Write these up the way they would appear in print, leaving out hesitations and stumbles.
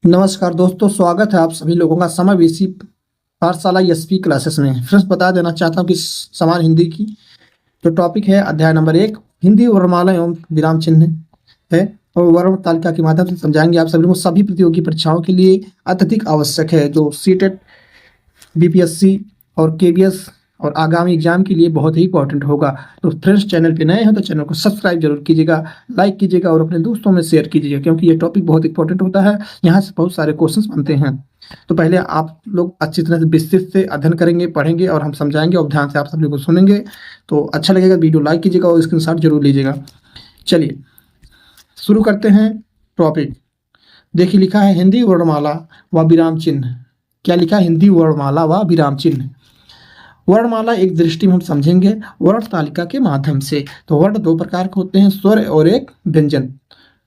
नमस्कार दोस्तों, स्वागत है आप सभी लोगों का समय बीसी पाठशाला एसपी क्लासेस में। फ्रेंड्स, बता देना चाहता हूँ कि समान हिंदी की जो टॉपिक है अध्याय नंबर 1 हिंदी वर्णमाला एवं विराम चिन्ह है और वर्ण तालिका के माध्यम से समझाएंगे आप सभी को। सभी प्रतियोगी परीक्षाओं के लिए अत्यधिक आवश्यक है, जो सीटेट, बीपीएससी और केबीएस और आगामी एग्जाम के लिए बहुत ही इंपॉर्टेंट होगा। तो फ्रेंड्स, चैनल पे नए हैं तो चैनल को सब्सक्राइब जरूर कीजिएगा, लाइक कीजिएगा और अपने दोस्तों में शेयर कीजिएगा, क्योंकि ये टॉपिक बहुत इंपॉर्टेंट होता है। यहाँ से बहुत सारे क्वेश्चंस बनते हैं। तो पहले आप लोग अच्छी तरह से विस्तृत से अध्ययन करेंगे, पढ़ेंगे और हम समझाएंगे और ध्यान से आप सभी को सुनेंगे। तो अच्छा लगेगा, वीडियो लाइक कीजिएगा और स्क्रीनशॉट जरूर लीजिएगा। चलिए शुरू करते हैं टॉपिक। देखिए, लिखा है हिंदी वर्णमाला व विराम चिन्ह। क्या लिखा है? हिंदी वर्णमाला व विराम चिन्ह। वर्णमाला एक दृष्टि में हम समझेंगे वर्ण तालिका के माध्यम से। तो वर्ण दो प्रकार के होते हैं, स्वर और एक व्यंजन।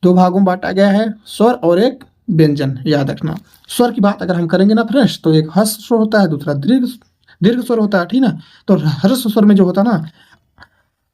दो भागों में बांटा गया है, स्वर और एक व्यंजन, याद रखना। स्वर की बात अगर हम करेंगे ना फ्रेंड्स, तो एक ह्रस्व स्वर होता है, दूसरा दीर्घ स्वर होता है, ठीक ना। तो ह्रस्व स्वर में जो होता है ना,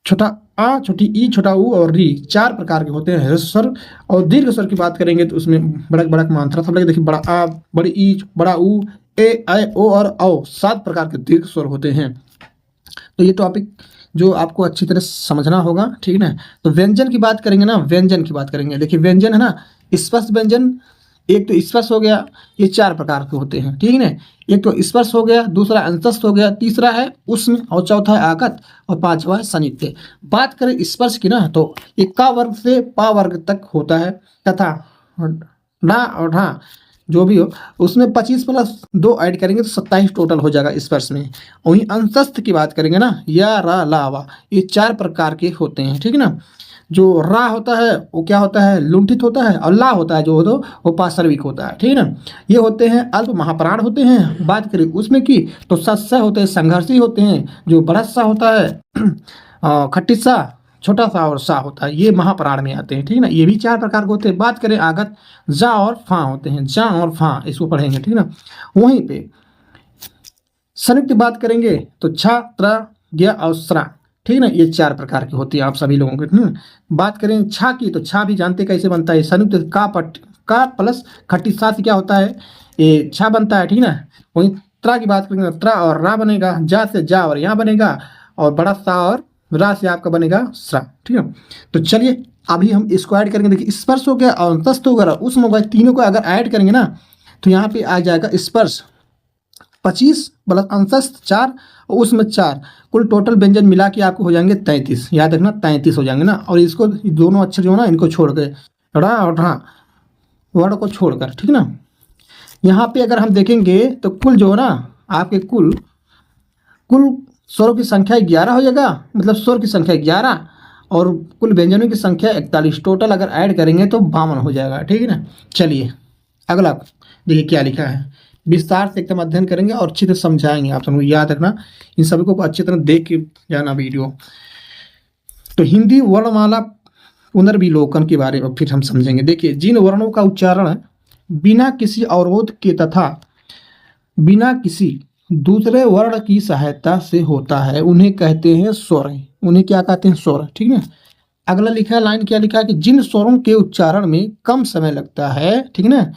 छोटा आ, छोटी ई, छोटा ऊ और री, चार प्रकार के होते हैं ह्रस्व स्वर। और दीर्घ स्वर की बात करेंगे तो उसमें बड़ा बड़ा मात्रा सब लगे। देखिए, बड़ा आ, बड़ी ई, बड़ा ऊ, ए, ऐ, ओ और औ, 7 प्रकार के दीर्घ स्वर होते हैं। तो ये टॉपिक जो आपको अच्छी तरह समझना होगा, ठीक है ना। तो व्यंजन की बात करेंगे ना, व्यंजन की बात करेंगे। देखिए, व्यंजन है ना, स्पर्श व्यंजन। एक तो स्पर्श हो गया, ये 4 प्रकार के होते हैं, ठीक है ना। एक तो स्पर्श हो गया, दूसरा अंतस्थ हो गया, तीसरा है उष्ण और चौथा है आगत और पांचवा है सनित्य। बात करें स्पर्श की ना, तो इक्का वर्ग से पा वर्ग तक होता है, तथा ना और ढा जो भी हो उसमें 25 प्लस 2 ऐड करेंगे तो 27 टोटल हो जाएगा स्पर्श में। वहीं अंतस्थ की बात करेंगे ना, या, रा, ला, वा, ये 4 प्रकार के होते हैं, ठीक है ना। जो रा होता है वो क्या होता है? लुंठित होता है। और ला होता है जो हो वो पार्श्विक होता है, ठीक है ना। ये होते हैं अल्प महाप्राण होते हैं। बात करें उसमें की तो सस्य होते हैं, संघर्षी होते हैं। जो बड़ा सा होता है खट्टी सा, छोटा सा और सा होता है, ये महाप्राण में आते हैं, ठीक है ना। ये भी 4 प्रकार के होते हैं। बात करें आगत, जा और फा होते हैं, जा और फा, इसको पढ़ेंगे, ठीक है ना। वहीं पे संयुक्त बात करेंगे तो छा, त्र, ज्ञ और स्रा, ठीक है ना। ये 4 प्रकार की होती है आप सभी लोगों के। बात करें छा की, तो छा भी जानते कैसे बनता है। संयुक्त का प्लस खट्टी सा से क्या होता है, ये छा बनता है, ठीक है ना। वहीं त्रा की बात करेंगे, त्रा और रा बनेगा, जा से जा और यहाँ बनेगा, और बड़ा सा और रा से आपका बनेगा स्रा, ठीक है। तो चलिए अभी हम इसको ऐड करेंगे। देखिए, स्पर्श हो गया और अंतस्थ हो गया, उसमें हो गया, तीनों को अगर ऐड करेंगे ना तो यहाँ पे आ जाएगा स्पर्श 25 प्लस अंतस्थ 4 और उसमें 4, कुल टोटल व्यंजन मिला के आपको हो जाएंगे 33। याद रखना 33 हो जाएंगे ना। और इसको दोनों अक्षर जो है ना, इनको छोड़ के रा और ढा वर्ण को छोड़कर, ठीक ना। यहाँ पे अगर हम देखेंगे तो कुल जो है ना आपके कुल स्वरों की संख्या 11 हो जाएगा, मतलब स्वर की संख्या 11 और कुल व्यंजनों की संख्या 41। टोटल अगर ऐड करेंगे तो 52 हो जाएगा, ठीक है ना। चलिए अगला देखिए क्या लिखा है, विस्तार से एकदम अध्ययन करेंगे और अच्छी तरह समझाएंगे। आप सबको याद रखना, इन सभी को अच्छी तरह देख के जाना वीडियो। तो हिंदी वर्णमाला पुनर्विलोकन के बारे में फिर हम समझेंगे। देखिए, जिन वर्णों का उच्चारण बिना किसी अवरोध के तथा बिना किसी दूसरे वर्ण की सहायता से होता है, उन्हें कहते हैं स्वर। उन्हें क्या कहते हैं? स्वर, ठीक है। अगला लिखा है, लाइन क्या लिखा है कि जिन स्वरों के उच्चारण में कम समय लगता है, ठीक है ना,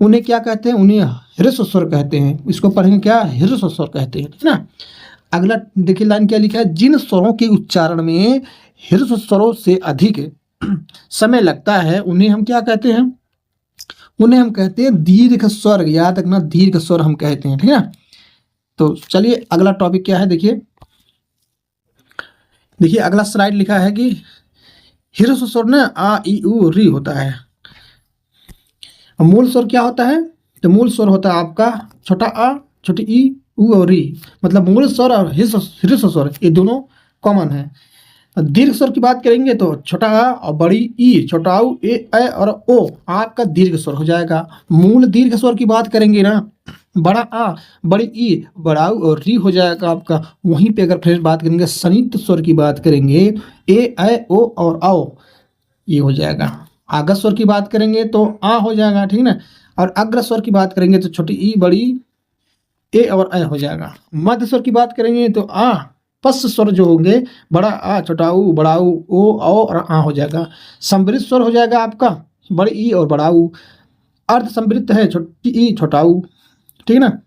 उन्हें क्या कहते हैं? उन्हें ह्रस्व स्वर कहते हैं। इसको पढ़ेंगे क्या? ह्रस्व स्वर कहते हैं, ठीक है ना। अगला देखिए लाइन क्या लिखा है, जिन स्वरों के उच्चारण में ह्रस्व स्वरों से अधिक समय लगता है उन्हें हम क्या कहते हैं? उन्हें हम कहते हैं दीर्घ स्वर। याद रखना, दीर्घ स्वर हम कहते हैं, ठीक है ना। तो चलिए अगला टॉपिक क्या है, देखिए अगला स्लाइड लिखा है कि ह्रस्व स्वर ना आ, ई, उ, री होता है। मूल स्वर क्या होता है? तो मूल स्वर होता है आपका छोटा आ, छोटी ई, उ और री। मतलब मूल स्वर और ह्रस्व स्वर ये दोनों कॉमन है। दीर्घ स्वर की बात करेंगे तो छोटा आ और बड़ी ई, छोटा ऊ, ए, ऐ और ओ आपका दीर्घ स्वर हो जाएगा। मूल दीर्घ स्वर की बात करेंगे ना, बड़ा आ, बड़ी ई, बड़ा ऊ और री हो जाएगा आपका। वहीं पे अगर फिर बात करेंगे सनित्य स्वर की बात करेंगे, ए, ऐ, ओ और आओ, ये हो जाएगा। आगत स्वर की बात करेंगे तो आ हो जाएगा, ठीक ना। और अग्र स्वर की बात करेंगे तो छोटी ई, बड़ी ए और ऐ हो जाएगा। मध्य स्वर की बात करेंगे तो आ, पश्च स्वर जो होंगे बड़ा आ, छोटा ऊ, बड़ा ऊ, ओ और आ हो जाएगा। संवृत स्वर हो जाएगा आपका बड़ी ई और बड़ा ऊ। अर्ध संवृत्त है छोटी ई छोटा ऊ, ठीक है ना।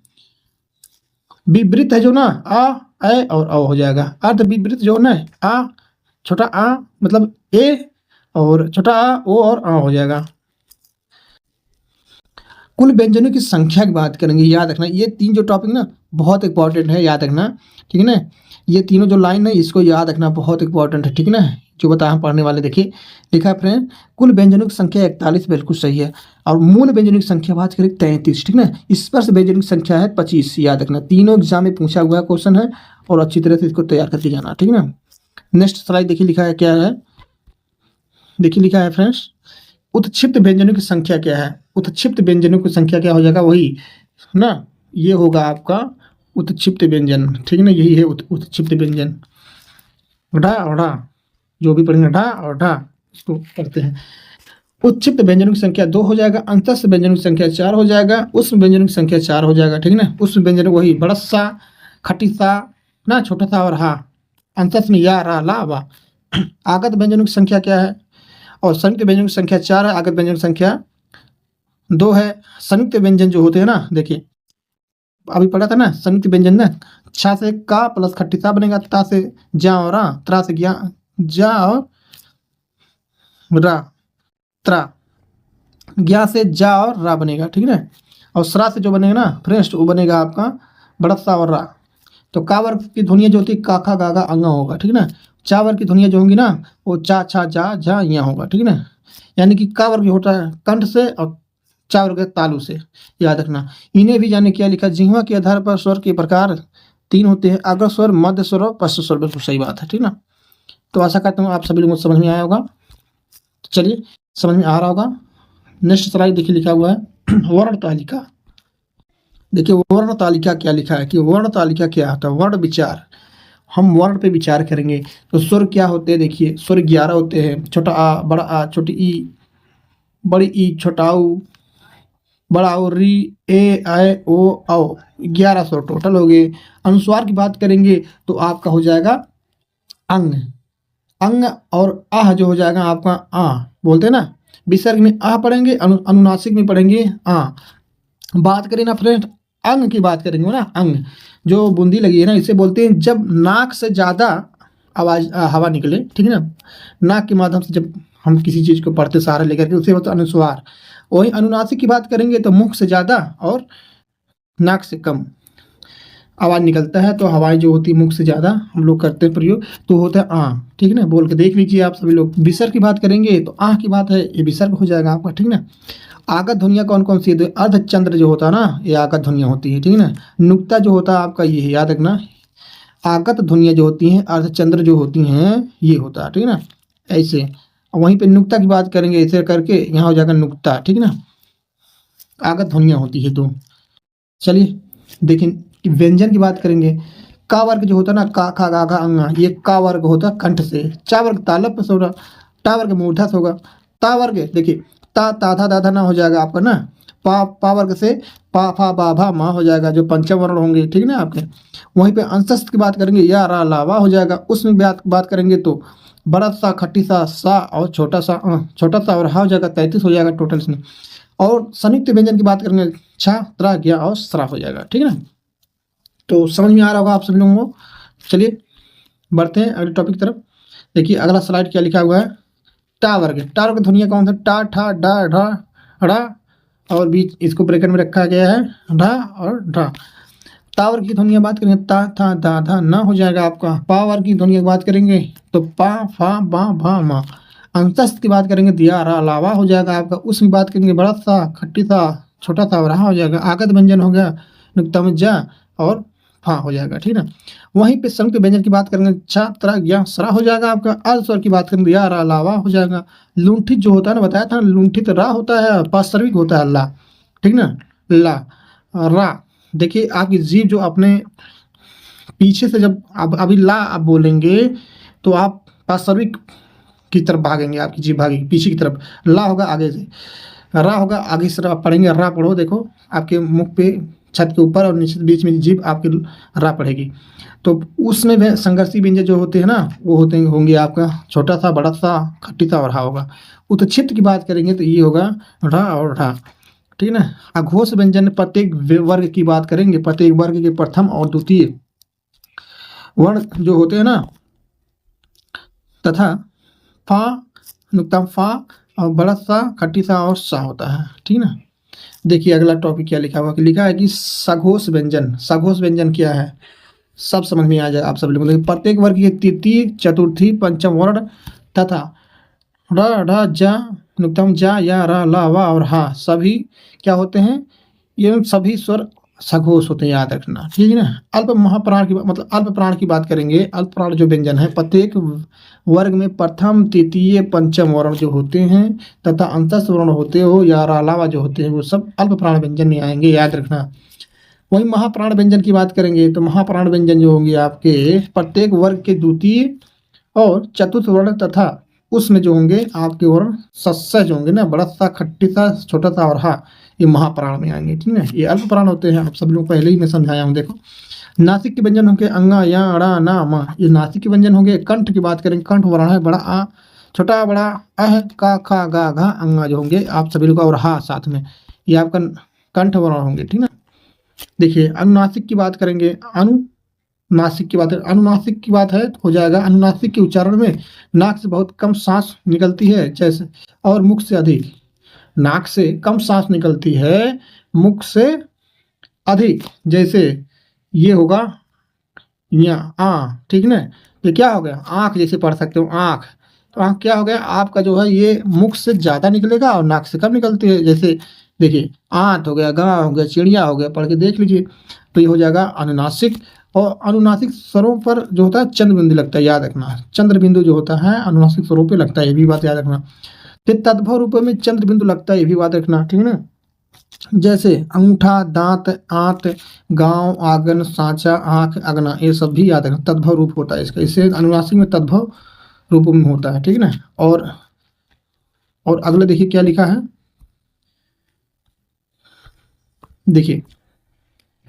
विवृत है जो ना आ ए और औ हो जाएगा। अर्ध विवृत जो ना आ छोटा आ मतलब ए और छोटा आ ओ और आ हो जाएगा। कुल व्यंजनों की संख्या की बात करेंगे, याद रखना ये तीन जो टॉपिक ना बहुत इंपॉर्टेंट है, याद रखना, ठीक है ना। ये तीनों जो लाइन है इसको याद रखना बहुत इंपॉर्टेंट है, ठीक है ना। जो बताया हम पढ़ने वाले, देखिए लिखा है फ्रेंड, कुल व्यंजनों की संख्या 41 बिल्कुल सही है। और मूल व्यंजनों की संख्या बात करें 33, ठीक ना। स्पर्श व्यंजनों की संख्या है 25, याद रखना। तीनों एग्जाम में पूछा हुआ क्वेश्चन है और अच्छी तरह से इसको तैयार करके जाना, ठीक है ना। नेक्स्ट स्लाइड देखिए लिखा है क्या है, देखिए लिखा है फ्रेंड्स, उत्क्षिप्त व्यंजनों की संख्या क्या है। उत्क्षिप्त व्यंजनों की संख्या क्या हो जाएगा, वही ना, ये होगा आपका उत्क्षिप्त व्यंजन, ठीक है ना। यही है उत्क्षिप्त व्यंजन। ढा और ढा जो भी पढ़ेंगे ढा और ढा इसको पढ़ते हैं। उत्क्षिप्त व्यंजनों की संख्या 2 हो जाएगा, अंतस्थ व्यंजनों की संख्या 4 हो जाएगा, उष्म व्यंजनों की संख्या 4 हो जाएगा, ठीक है ना। उष्म व्यंजन वही बड़ा सा, खट्टी सा ना, छोटा सा और हा, अंतस्थ में या रा ला वा। आगत व्यंजनों की संख्या क्या है, और संयुक्त व्यंजन की संख्या 4 है, आगत व्यंजन की संख्या 2 है। संयुक्त व्यंजन जो होते हैं ना, देखिए अभी पढ़ा था ना, संयुक्त व्यंजन ना, छा से का प्लस खट्टी सा बनेगा, ता से जा और रा, त्रा से ज्ञा जा और रा, त्रा, ज्ञा से जा और रा बनेगा, ठीक है ना। और सरा से जो बनेगा ना फ्रेंड्स, वो बनेगा आपका बड़ा सा और रा। तो का वर्ग की ध्वनिया जो होती है का खा गा गा अंगा होगा, ठीक है ना। चा वर्ग की ध्वनिया जो होंगी ना वो चा छा जा झा यहाँ होगा, ठीक है ना। यानी कि का वर्ग होता है कंठ से और चा वर्ग तालु से, याद रखना। इन्हें भी जाने क्या लिखा, जिह्वा के आधार पर स्वर के प्रकार 3 होते हैं, अग्र स्वर, मध्य स्वर और पश्च स्वर। बिल्कुल सही बात है, ठीक ना। तो आशा करता हूँ आप सभी लोगों को समझ में आया होगा। तो चलिए समझ में आ रहा होगा। नेक्स्ट स्लाइड देखिए लिखा हुआ है वर्ण तालिका। देखिए वर्ण तालिका क्या लिखा है कि वर्ण तालिका क्या होता है, वर्ण विचार। हम वर्ण पे विचार करेंगे तो स्वर क्या होते हैं, देखिए स्वर 11 होते हैं, छोटा आ, बड़ा आ, छोटी ई, बड़ी ई, छोटा ऊ, बड़ा ओ, री, ए, आई, ओ, औ, 11 स्वर टोटल हो गए। अनुस्वार की बात करेंगे तो आपका हो जाएगा अंग, अंग और आह जो हो जाएगा आपका आ, बोलते हैं ना। विसर्ग में आ पढ़ेंगे, अनुनासिक में पढ़ेंगे आ। बात करें ना फ्रेंड, अंग की बात करेंगे ना, अंग जो बूंदी लगी है ना, इसे बोलते हैं जब नाक से ज़्यादा आवाज़ हवा निकले, ठीक है ना। नाक के माध्यम से जब हम किसी चीज़ को पढ़ते सहारा लेकर के, उसे बोलते अनुस्वार। वही अनुनासिक की बात करेंगे तो मुख से ज़्यादा और नाक से कम आवाज़ निकलता है, तो हवाएं जो होती है मुख से ज़्यादा हम लोग करते हैं प्रयोग, तो होता है आ, ठीक है ना। बोल के देख लीजिए आप सभी लोग। विसर्ग की बात करेंगे तो आह की बात है, ये विसर्ग हो जाएगा आपका, ठीक ना। आगत ध्वनिया कौन कौन सी है, तो अर्धचंद्र जो होता है ना, ये आगत ध्वनिया होती है, ठीक है ना। नुक्ता जो होता है आपका ये है, याद रखना। आगत ध्वनिया जो होती हैं, अर्धचंद्र जो होती हैं, ये होता है, ठीक है ना। ऐसे वहीं पे नुक्ता की बात करेंगे, ऐसे करके यहाँ हो जाएगा नुक्ता, ठीक है ना। आगत ध्वनिया होती है दो। चलिए देखिए व्यंजन की बात करेंगे। का वर्ग जो होता है ना, का खा गा घा अंगा, ये का वर्ग होता है कंठ से। चा वर्ग तालप पे होगा, टा वर्ग मूर्धा से होगा। ता वर्ग देखिए ता ता था दा था ना हो जाएगा आपका ना। पा वर्ग से पा फा बा भा मा हो जाएगा, जो पंचम वर्ण होंगे, ठीक है ना आपके। वहीं पे अंशस्थ की बात करेंगे, या रा ला वा हो जाएगा। उसमें बात करेंगे तो बड़ा सा, खट्टी सा और छोटा सा और हा हो जाएगा, 33 हो जाएगा टोटल इसमें। और संयुक्त व्यंजन की बात करेंगे, छा, त्रा, ज्ञा और स्रा हो जाएगा, ठीक है ना। तो समझ में आ रहा होगा आप सभी लोगों को। चलिए बढ़ते हैं अगले टॉपिक की तरफ। देखिए अगला स्लाइड क्या लिखा हुआ है, टा वर्ग। टा वर्ग ध्वनिया कौन सा, टा, ठा, डा, ढा, ढ़ा और बीच इसको ब्रैकेट में रखा गया है ढा और ढा। ता वर्ग की ध्वनिया बात करेंगे, ता, था, दा, धा, ना हो जाएगा आपका। पा वर्ग की ध्वनिया की बात करेंगे तो पा, फा, बा, भा, मा। अंतस्थ की बात करेंगे, दिया, रा, लावा हो जाएगा आपका। उसमें बात करेंगे बड़ा सा, खट्टी सा, छोटा सा और रहा हो जाएगा। आगत व्यंजन हो गया, नुक्ता में जा और हाँ हो जाएगा, ठीक है ना। वहीं पे संयुक्त व्यंजन की बात करेंगे, छा, त्रा, ज्ञा, सरा हो जाएगा आपका। अर्ध स्वर की बात करेंगे, या, रा, लावा हो जाएगा। लुंठित जो होता है ना, बताया था लुंठित रा होता है, पार्श्विक होता है ला, ठीक ना। ला रा, देखिए आपकी जीभ जो अपने पीछे से जब आप अभी ला आप बोलेंगे तो आप पार्श्विक की तरफ भागेंगे, आपकी जीभ भागेगी पीछे की तरफ। ला होगा आगे से, रा होगा आगे से, आप पढ़ेंगे रा पढ़ो, देखो आपके मुख पे छत के ऊपर और नीचे बीच में जीभ आपकी रा पड़ेगी। तो उसमें भी संघर्षी व्यंजन जो होते हैं ना, वो होंगे आपका छोटा सा, बड़ा सा, खट्टी सा और हा होगा। उत्क्षिप्त की बात करेंगे तो ये होगा ढा और ढा। ठीक है ना। अघोष व्यंजन प्रत्येक वर्ग की बात करेंगे, प्रत्येक वर्ग के प्रथम और द्वितीय वर्ण जो होते हैं ना, तथा फा, नुक्ता फा और बड़ा सा, खट्टी सा और सा होता है, ठीक ना। देखिए अगला टॉपिक क्या लिखा हुआ, कि लिखा है कि सघोष व्यंजन। सघोष व्यंजन क्या है, सब समझ में आ जाए आप सब लोगों को। प्रत्येक वर्ग के तृतीय, चतुर्थी, पंचम वर्ण तथा र, ढ, जा, नुक्तम जा, या, र, ला, वा और हा सभी क्या होते हैं, ये सभी स्वर सघोष होते हैं, याद रखना, ठीक है ना। अल्प महाप्राण की मतलब अल्प प्राण की बात करेंगे। अल्प प्राण जो व्यंजन है, प्रत्येक वर्ग में प्रथम, तृतीय, पंचम वर्ण जो होते हैं तथा अंतस्थ वर्ण होते हो या अलावा जो होते हैं, वो सब अल्प प्राण व्यंजन में आएंगे, याद रखना। वही महाप्राण व्यंजन की बात करेंगे तो महाप्राण व्यंजन जो होंगे आपके प्रत्येक वर्ग के द्वितीय और चतुर्थ वर्ण तथा उसमें जो होंगे आपके वर्ण सस्य जो होंगे ना, बड़ा सा, खट्टी सा, छोटा सा और हा, ये महाप्राण में आएंगे, ठीक है। ये अल्प प्राण होते हैं, आप सब लोग पहले ही मैं समझाया हूँ। देखो नासिक के व्यंजन होंगे अंगा, या, अड़ा, ना, मा, ये नासिक के व्यंजन होंगे। कंठ की बात करेंगे, कंठ वर्ण है बड़ा आ, छोटा बड़ा अह, का, खा, गा, घा, अंगा जो होंगे आप सभी लोग, और हा साथ में, ये आपका कंठ वर्ण होंगे, ठीक है। देखिए अनुनासिक की बात करेंगे, अनुनासिक की बात है, अनुनासिक की बात है तो हो जाएगा अनुनासिक के उच्चारण में नाक से बहुत कम सांस निकलती है जैसे, और मुख से अधिक। नाक से कम सांस निकलती है, मुख से अधिक, जैसे ये होगा या आ, ठीक ना। ये क्या हो गया, आंख जैसे पढ़ सकते हो, आंख, तो आंख क्या हो गया आपका जो है, ये मुख से ज्यादा निकलेगा और नाक से कम निकलती है। जैसे देखिए आंत हो गया, गा हो गया, चिड़िया हो गया, पढ़ के देख लीजिए। तो ये हो जाएगा अनुनासिक। और अनुनासिक स्वरों पर जो होता है चंद्र बिंदु लगता है, याद रखना। चंद्र बिंदु जो होता है अनुनासिक स्वरों पे लगता है, ये भी बात याद रखना। फिर तद्भव रूपों में चंद्र बिंदु लगता है, ये भी बात रखना, ठीक है ना। जैसे अंगूठा, दांत, आंत, गांव, आंगन, सांचा, आंख, अगना, ये सब भी याद रखना, तद्भव रूप होता है इसका। इससे अनुनासिक में तद्भव रूप में होता है, ठीक है ना। और अगले देखिए क्या लिखा है, देखिए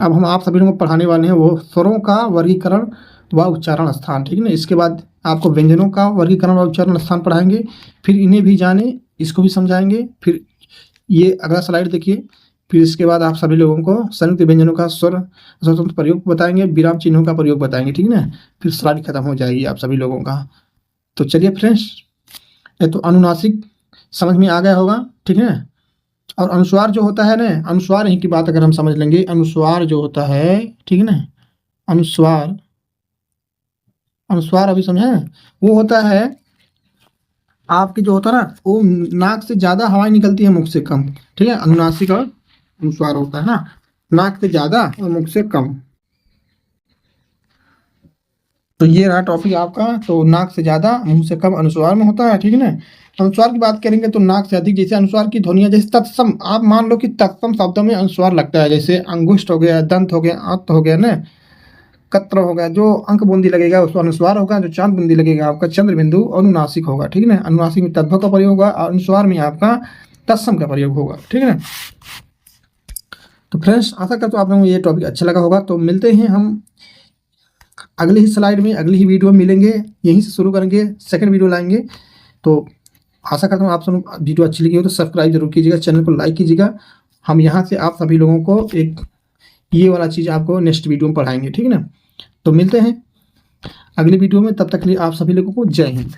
अब हम आप सभी लोगों को पढ़ाने वाले हैं वो स्वरों का वर्गीकरण व उच्चारण स्थान, ठीक है ना। इसके बाद आपको व्यंजनों का वर्गीकरण व उच्चारण स्थान पढ़ाएंगे, फिर इन्हें भी जाने, इसको भी समझाएंगे। फिर ये अगला स्लाइड देखिए, फिर इसके बाद आप सभी लोगों को संयुक्त व्यंजनों का स्वर स्वतंत्र प्रयोग बताएंगे, विराम चिन्हों का प्रयोग बताएंगे, ठीक है ना। फिर स्लाइड खत्म हो जाएगी आप सभी लोगों का। तो चलिए फ्रेंड्स, ये तो अनुनासिक समझ में आ गया होगा, ठीक है। और अनुस्वार जो होता है ना, अनुस्वार ही की बात अगर हम समझ लेंगे, अनुस्वार जो होता है, ठीक है ना, अनुस्वार, अनुस्वार अभी समझे, वो होता है आपकी जो होता है ना, वो नाक से ज्यादा हवाएं निकलती है, मुख से कम, ठीक है। अनुनासिक और अनुस्वार होता है ना, नाक से ज्यादा और मुख से कम। तो ये रहा टॉपिक आपका। तो नाक से ज्यादा मुंह से कम अनुस्वार में होता है, ठीक है ना। अनुस्वार की बात करेंगे तो नाक से अधिक, जैसे अनुस्वार की ध्वनियां, जैसे तत्सम, आप मान लो कि तत्सम शब्दों में अनुस्वार लगता है, जैसे अंगुष्ठ हो गया, दंत हो गया, आंत हो गया ना, कत्र हो गया, जो अंक बूंदी लगेगा उसको अनुस्वार होगा, जो चांद बूंदी लगेगा आपका चंद्र बिंदु अनुनासिक होगा, ठीक है ना। अनुनासिक में तद्भव का प्रयोग होगा और अनुस्वार में आपका तत्सम का प्रयोग होगा, ठीक है ना। तो फ्रेंड्स आशा करता हूँ आप लोगों को ये टॉपिक अच्छा लगा होगा। तो मिलते हैं हम अगली ही स्लाइड में, अगली ही वीडियो में मिलेंगे, यहीं से शुरू करेंगे, सेकंड वीडियो लाएंगे। तो आशा करता हूँ आप सब वीडियो अच्छी लगी हो तो सब्सक्राइब जरूर कीजिएगा, चैनल को लाइक कीजिएगा। हम यहाँ से आप सभी लोगों को एक ये वाला चीज़ आपको नेक्स्ट वीडियो में पढ़ाएंगे, ठीक है ना। तो मिलते हैं अगली वीडियो में, तब तक के लिए आप सभी लोगों को जय हिंद।